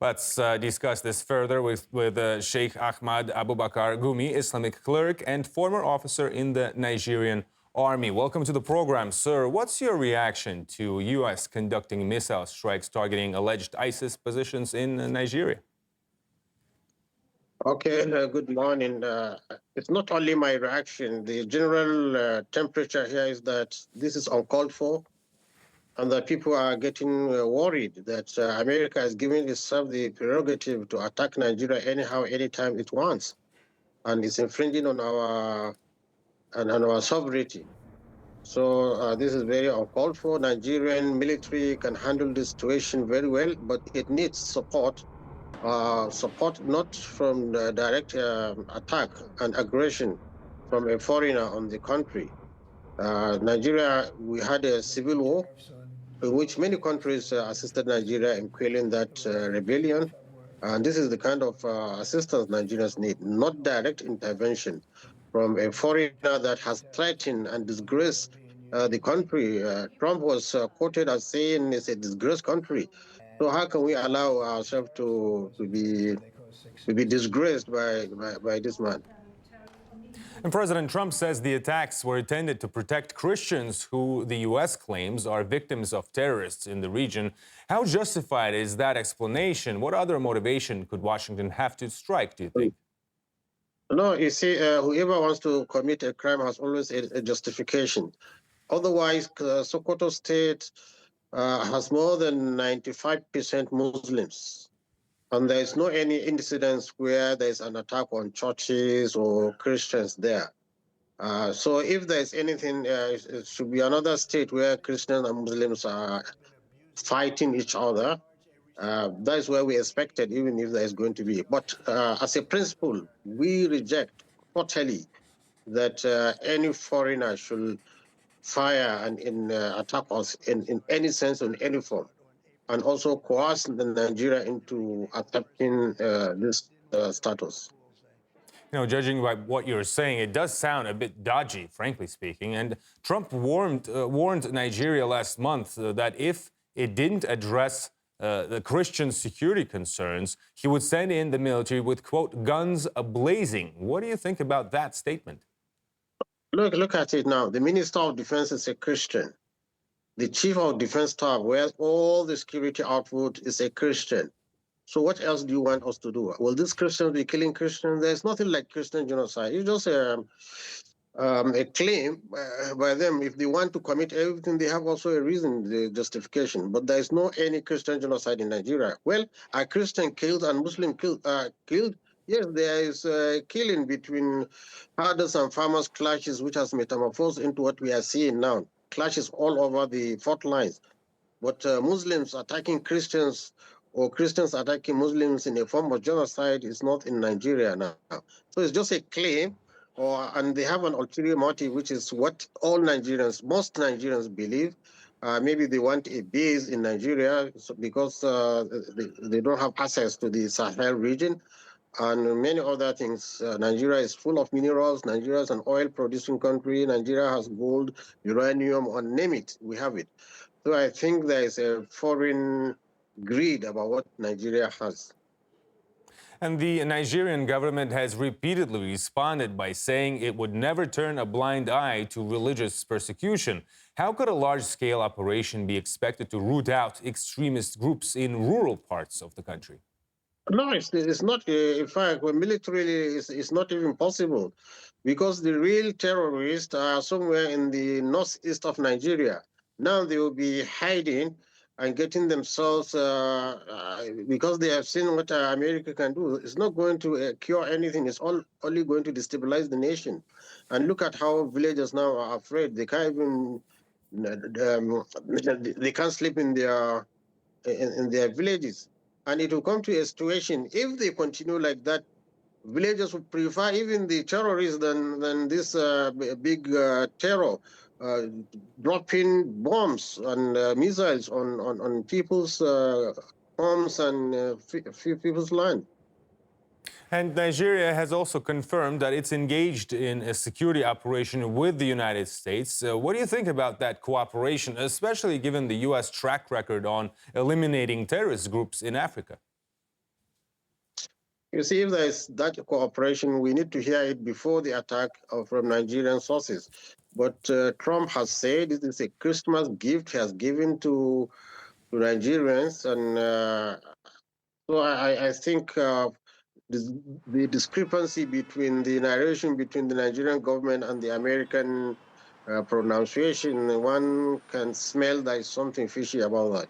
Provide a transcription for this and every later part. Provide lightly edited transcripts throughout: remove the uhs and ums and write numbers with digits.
Let's discuss this further with Sheikh Ahmad Abubakar Gumi, Islamic cleric and former officer in the Nigerian army. Welcome to the program, sir. What's your reaction to U.S. conducting missile strikes targeting alleged ISIS positions in Nigeria? Okay, good morning. It's not only my reaction. The general temperature here is that this is uncalled for, and that people are getting worried that America is giving itself the prerogative to attack Nigeria anyhow, anytime it wants, and it's infringing on our sovereignty. So this is very uncalled for. Nigerian military can handle this situation very well, but it needs support. Support not from the direct attack and aggression from a foreigner on the country. Nigeria, we had a civil war in which many countries assisted Nigeria in quelling that rebellion. And this is the kind of assistance Nigerians need, not direct intervention from a foreigner that has threatened and disgraced the country. Trump was quoted as saying it's a disgraced country. So how can we allow ourselves to be disgraced by this man? And President Trump says the attacks were intended to protect Christians who the U.S. claims are victims of terrorists in the region. How justified is that explanation? What other motivation could Washington have to strike, do you think? No, you see, whoever wants to commit a crime has always a justification. Otherwise, Sokoto State has more than 95% Muslims. And there is no any incidents where there is an attack on churches or Christians there. So if there is anything, it should be another state where Christians and Muslims are fighting each other. That is where we expected, even if there is going to be. But as a principle, we reject totally that any foreigner should fire and attack us in any sense or in any form, and also coerce Nigeria into accepting this status. You know, judging by what you're saying, it does sound a bit dodgy, frankly speaking. And Trump warned Nigeria last month that if it didn't address the Christian security concerns, he would send in the military with, quote, guns a-blazing. What do you think about that statement? Look at it now. The Minister of Defense is a Christian. The Chief of Defense Staff, where all the security output, is a Christian. So what else do you want us to do? Will these Christians be killing Christians? There's nothing like Christian genocide. It's just a claim by them. If they want to commit everything, they have also a reason, the justification. But there is no any Christian genocide in Nigeria. Well, are Christian killed and Muslim killed? Yes, there is killing between herders and farmers clashes, which has metamorphosed into what we are seeing now. Clashes all over the fault lines. But Muslims attacking Christians or Christians attacking Muslims in a form of genocide is not in Nigeria now. So it's just a claim, and they have an ulterior motive, which is what all Nigerians, most Nigerians believe. Maybe they want a base in Nigeria because they don't have access to the Sahel region and many other things. Nigeria is full of minerals. Nigeria is an oil-producing country. Nigeria has gold, uranium, or name it, we have it. So I think there is a foreign greed about what Nigeria has. And the Nigerian government has repeatedly responded by saying it would never turn a blind eye to religious persecution. How could a large-scale operation be expected to root out extremist groups in rural parts of the country? No, it's not. In fact, militarily, it's not even possible because the real terrorists are somewhere in the northeast of Nigeria. Now they will be hiding and getting themselves, because they have seen what America can do. It's not going to cure anything. It's only going to destabilize the nation. And look at how villagers now are afraid. They can't even, they can't sleep in their villages. And it will come to a situation, if they continue like that, villagers would prefer even the terrorists than this big terror, dropping bombs and missiles on people's homes and people's land. And Nigeria has also confirmed that it's engaged in a security operation with the United States. What do you think about that cooperation, especially given the U.S. track record on eliminating terrorist groups in Africa? You see, if there is that cooperation, we need to hear it before the attack from Nigerian sources. But Trump has said it is a Christmas gift he has given to Nigerians, and so I think the discrepancy between the narration between the Nigerian government and the American pronunciation, one can smell there is something fishy about that.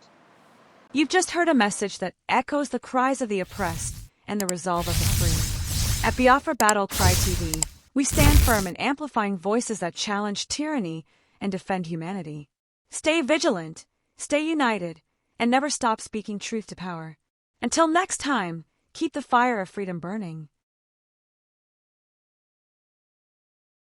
You've just heard a message that echoes the cries of the oppressed and the resolve of the free. At Biafra Battle Cry TV, we stand firm in amplifying voices that challenge tyranny and defend humanity. Stay vigilant, stay united, and never stop speaking truth to power. Until next time, keep the fire of freedom burning.